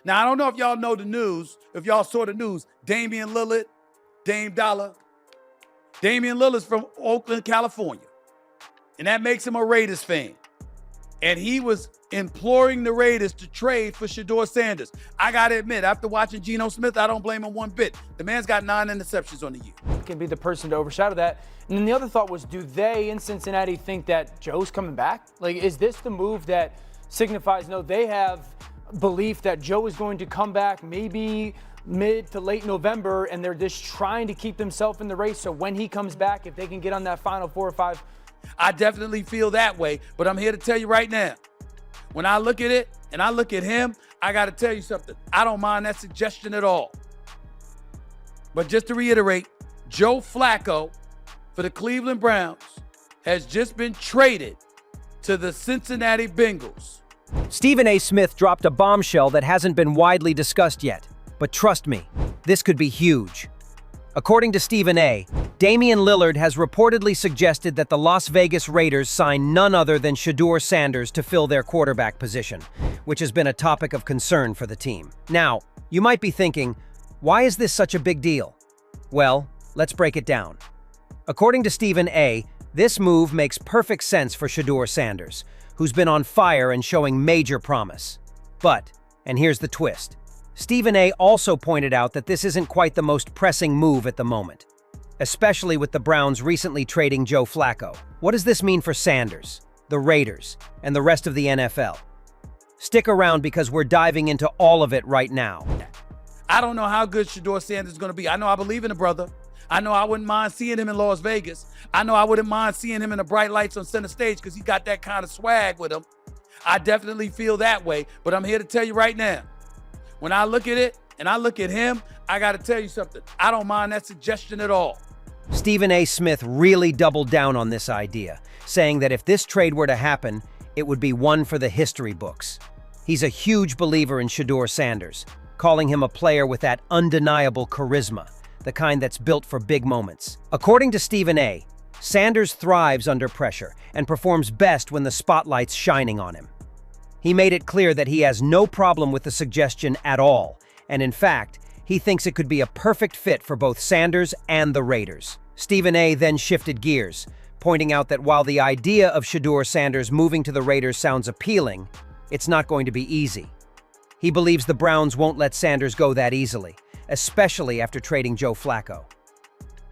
Now, I don't know if y'all know the news, if y'all saw the news, Damian Lillard, Dame Dollar. Damian Lillard's from Oakland, California, and that makes him a Raiders fan. And he was imploring the Raiders to trade for Shaduer Sanders. I got to admit, after watching Geno Smith, I don't blame him one bit. The man's got 9 interceptions on the year. Can be the person to overshadow that. And then the other thought was, do they in Cincinnati think that Joe's coming back? Like, is this the move that signifies, no, they have belief that Joe is going to come back maybe mid to late November, and they're just trying to keep themselves in the race. So when he comes back, if they can get on that final 4 or 5. I definitely feel that way, but I'm here to tell you right now, when I look at it and I look at him, I got to tell you something. I don't mind that suggestion at all. But just to reiterate, Joe Flacco for the Cleveland Browns has just been traded to the Cincinnati Bengals. Stephen A. Smith dropped a bombshell that hasn't been widely discussed yet. But trust me, this could be huge. According to Stephen A., Damian Lillard has reportedly suggested that the Las Vegas Raiders sign none other than Shaduer Sanders to fill their quarterback position, which has been a topic of concern for the team. Now, you might be thinking, why is this such a big deal? Well, let's break it down. According to Stephen A., this move makes perfect sense for Shaduer Sanders, who's been on fire and showing major promise. But, and here's the twist, Stephen A. also pointed out that this isn't quite the most pressing move at the moment, especially with the Browns recently trading Joe Flacco. What does this mean for Sanders, the Raiders, and the rest of the NFL? Stick around because we're diving into all of it right now. I don't know how good Shaduer Sanders is going to be. I know I believe in the brother. I know I wouldn't mind seeing him in Las Vegas. I know I wouldn't mind seeing him in the bright lights on center stage because he got that kind of swag with him. I definitely feel that way, but I'm here to tell you right now, when I look at it and I look at him, I got to tell you something. I don't mind that suggestion at all. Stephen A. Smith really doubled down on this idea, saying that if this trade were to happen, it would be one for the history books. He's a huge believer in Shaduer Sanders, calling him a player with that undeniable charisma, the kind that's built for big moments. According to Stephen A., Sanders thrives under pressure and performs best when the spotlight's shining on him. He made it clear that he has no problem with the suggestion at all, and in fact, he thinks it could be a perfect fit for both Sanders and the Raiders. Stephen A. then shifted gears, pointing out that while the idea of Shaduer Sanders moving to the Raiders sounds appealing, it's not going to be easy. He believes the Browns won't let Sanders go that easily, especially after trading Joe Flacco.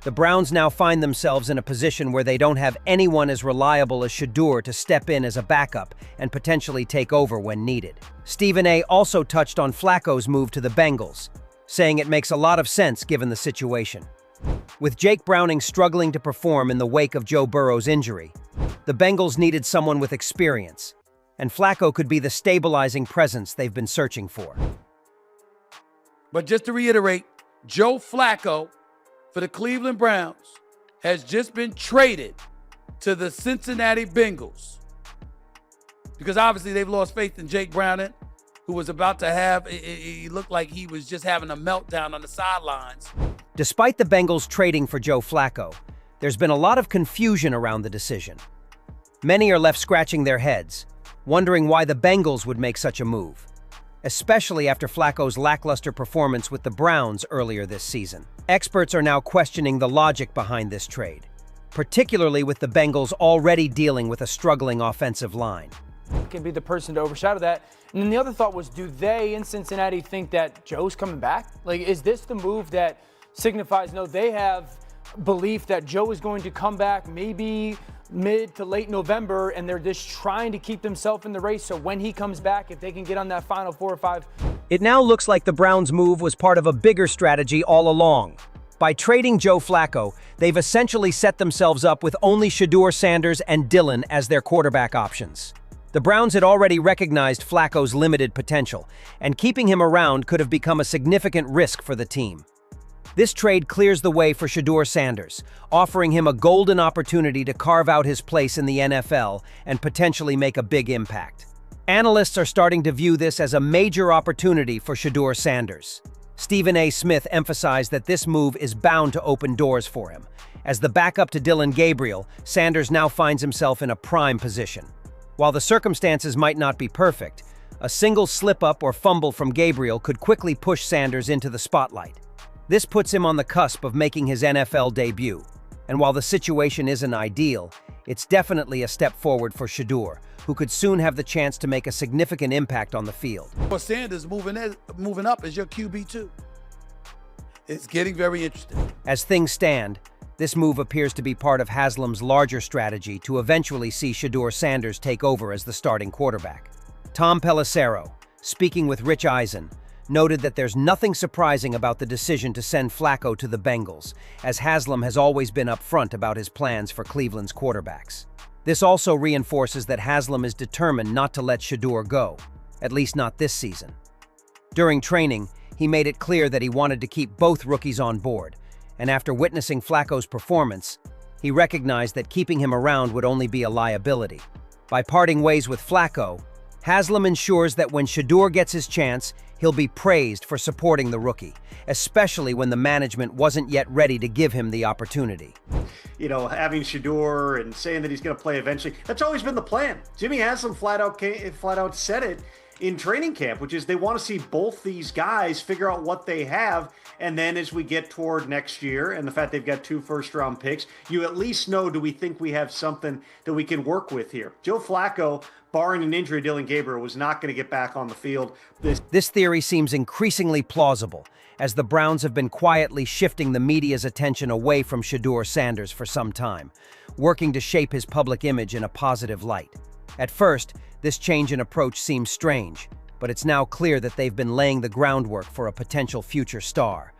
The Browns now find themselves in a position where they don't have anyone as reliable as Shedeur to step in as a backup and potentially take over when needed. Stephen A. also touched on Flacco's move to the Bengals, saying it makes a lot of sense given the situation. With Jake Browning struggling to perform in the wake of Joe Burrow's injury, the Bengals needed someone with experience, and Flacco could be the stabilizing presence they've been searching for. But just to reiterate, Joe Flacco for the Cleveland Browns has just been traded to the Cincinnati Bengals. Because obviously they've lost faith in Jake Browning, who was about to have, he looked like he was just having a meltdown on the sidelines. Despite the Bengals trading for Joe Flacco, there's been a lot of confusion around the decision. Many are left scratching their heads, wondering why the Bengals would make such a move, especially after Flacco's lackluster performance with the Browns earlier this season. Experts are now questioning the logic behind this trade, particularly with the Bengals already dealing with a struggling offensive line. Can be the person to overshadow that. And then the other thought was, do they in Cincinnati think that Joe's coming back? Like, is this the move that signifies, no, they have belief that Joe is going to come back maybe mid to late November, and they're just trying to keep themselves in the race. So when he comes back, if they can get on that final 4 or 5. It now looks like the Browns' move was part of a bigger strategy all along. By trading Joe Flacco, they've essentially set themselves up with only Shaduer Sanders and Dillon as their quarterback options. The Browns had already recognized Flacco's limited potential, and keeping him around could have become a significant risk for the team. This trade clears the way for Shaduer Sanders, offering him a golden opportunity to carve out his place in the NFL and potentially make a big impact. Analysts are starting to view this as a major opportunity for Shaduer Sanders. Stephen A. Smith emphasized that this move is bound to open doors for him. As the backup to Dillon Gabriel, Sanders now finds himself in a prime position. While the circumstances might not be perfect, A single slip-up or fumble from Gabriel could quickly push Sanders into the spotlight. This puts him on the cusp of making his NFL debut. And while the situation isn't ideal, it's definitely a step forward for Shedeur, who could soon have the chance to make a significant impact on the field. But Sanders moving up as your QB2. It's getting very interesting. As things stand, this move appears to be part of Haslam's larger strategy to eventually see Shaduer Sanders take over as the starting quarterback. Tom Pelissero, speaking with Rich Eisen, noted that there's nothing surprising about the decision to send Flacco to the Bengals, as Haslam has always been upfront about his plans for Cleveland's quarterbacks. This also reinforces that Haslam is determined not to let Shedeur go, at least not this season. During training, he made it clear that he wanted to keep both rookies on board, and after witnessing Flacco's performance, he recognized that keeping him around would only be a liability. By parting ways with Flacco, Haslam ensures that when Shedeur gets his chance, he'll be praised for supporting the rookie, especially when the management wasn't yet ready to give him the opportunity. You know, having Shedeur and saying that he's going to play eventually, that's always been the plan. Jimmy Haslam flat out said it in training camp, which is they want to see both these guys figure out what they have, and then as we get toward next year and the fact they've got 2 first-round picks, you at least know, do we think we have something that we can work with here? Joe Flacco, barring an injury, Dylan Gabriel was not going to get back on the field. This theory seems increasingly plausible, as the Browns have been quietly shifting the media's attention away from Shaduer Sanders for some time, working to shape his public image in a positive light. At first, this change in approach seems strange, but it's now clear that they've been laying the groundwork for a potential future star,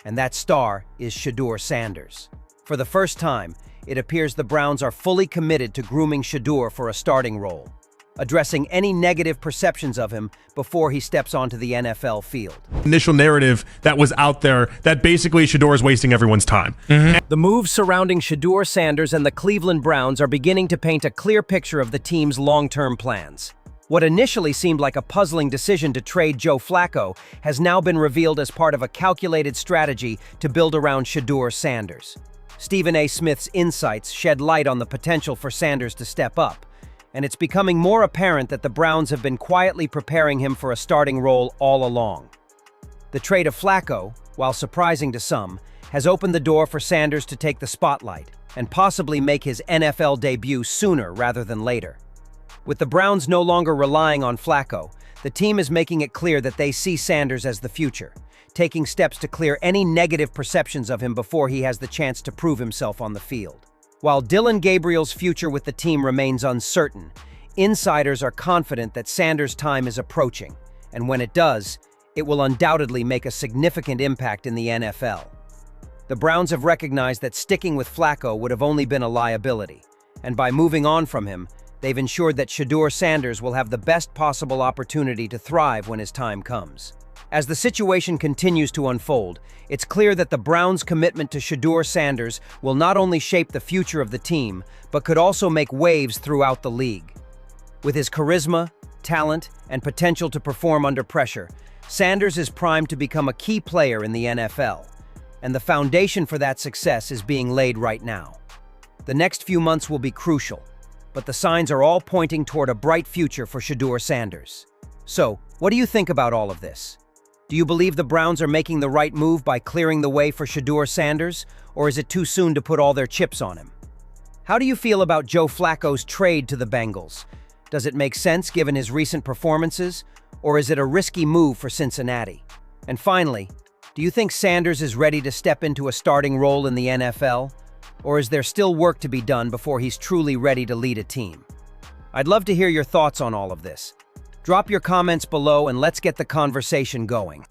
and that star is Shaduer Sanders. For the first time, it appears the Browns are fully committed to grooming Shedeur for a starting role, addressing any negative perceptions of him before he steps onto the NFL field. Initial narrative that was out there that basically Shedeur is wasting everyone's time. The moves surrounding Shaduer Sanders and the Cleveland Browns are beginning to paint a clear picture of the team's long-term plans. What initially seemed like a puzzling decision to trade Joe Flacco has now been revealed as part of a calculated strategy to build around Shaduer Sanders. Stephen A. Smith's insights shed light on the potential for Sanders to step up, and it's becoming more apparent that the Browns have been quietly preparing him for a starting role all along. The trade of Flacco, while surprising to some, has opened the door for Sanders to take the spotlight and possibly make his NFL debut sooner rather than later. With the Browns no longer relying on Flacco, the team is making it clear that they see Sanders as the future, taking steps to clear any negative perceptions of him before he has the chance to prove himself on the field. While Dylan Gabriel's future with the team remains uncertain, insiders are confident that Sanders' time is approaching, and when it does, it will undoubtedly make a significant impact in the NFL. The Browns have recognized that sticking with Flacco would have only been a liability, and by moving on from him, they've ensured that Shaduer Sanders will have the best possible opportunity to thrive when his time comes. As the situation continues to unfold, it's clear that the Browns' commitment to Shaduer Sanders will not only shape the future of the team, but could also make waves throughout the league. With his charisma, talent, and potential to perform under pressure, Sanders is primed to become a key player in the NFL, and the foundation for that success is being laid right now. The next few months will be crucial, but the signs are all pointing toward a bright future for Shaduer Sanders. So, what do you think about all of this? Do you believe the Browns are making the right move by clearing the way for Shaduer Sanders, or is it too soon to put all their chips on him? How do you feel about Joe Flacco's trade to the Bengals? Does it make sense given his recent performances, or is it a risky move for Cincinnati? And finally, do you think Sanders is ready to step into a starting role in the NFL, or is there still work to be done before he's truly ready to lead a team? I'd love to hear your thoughts on all of this. Drop your comments below and let's get the conversation going.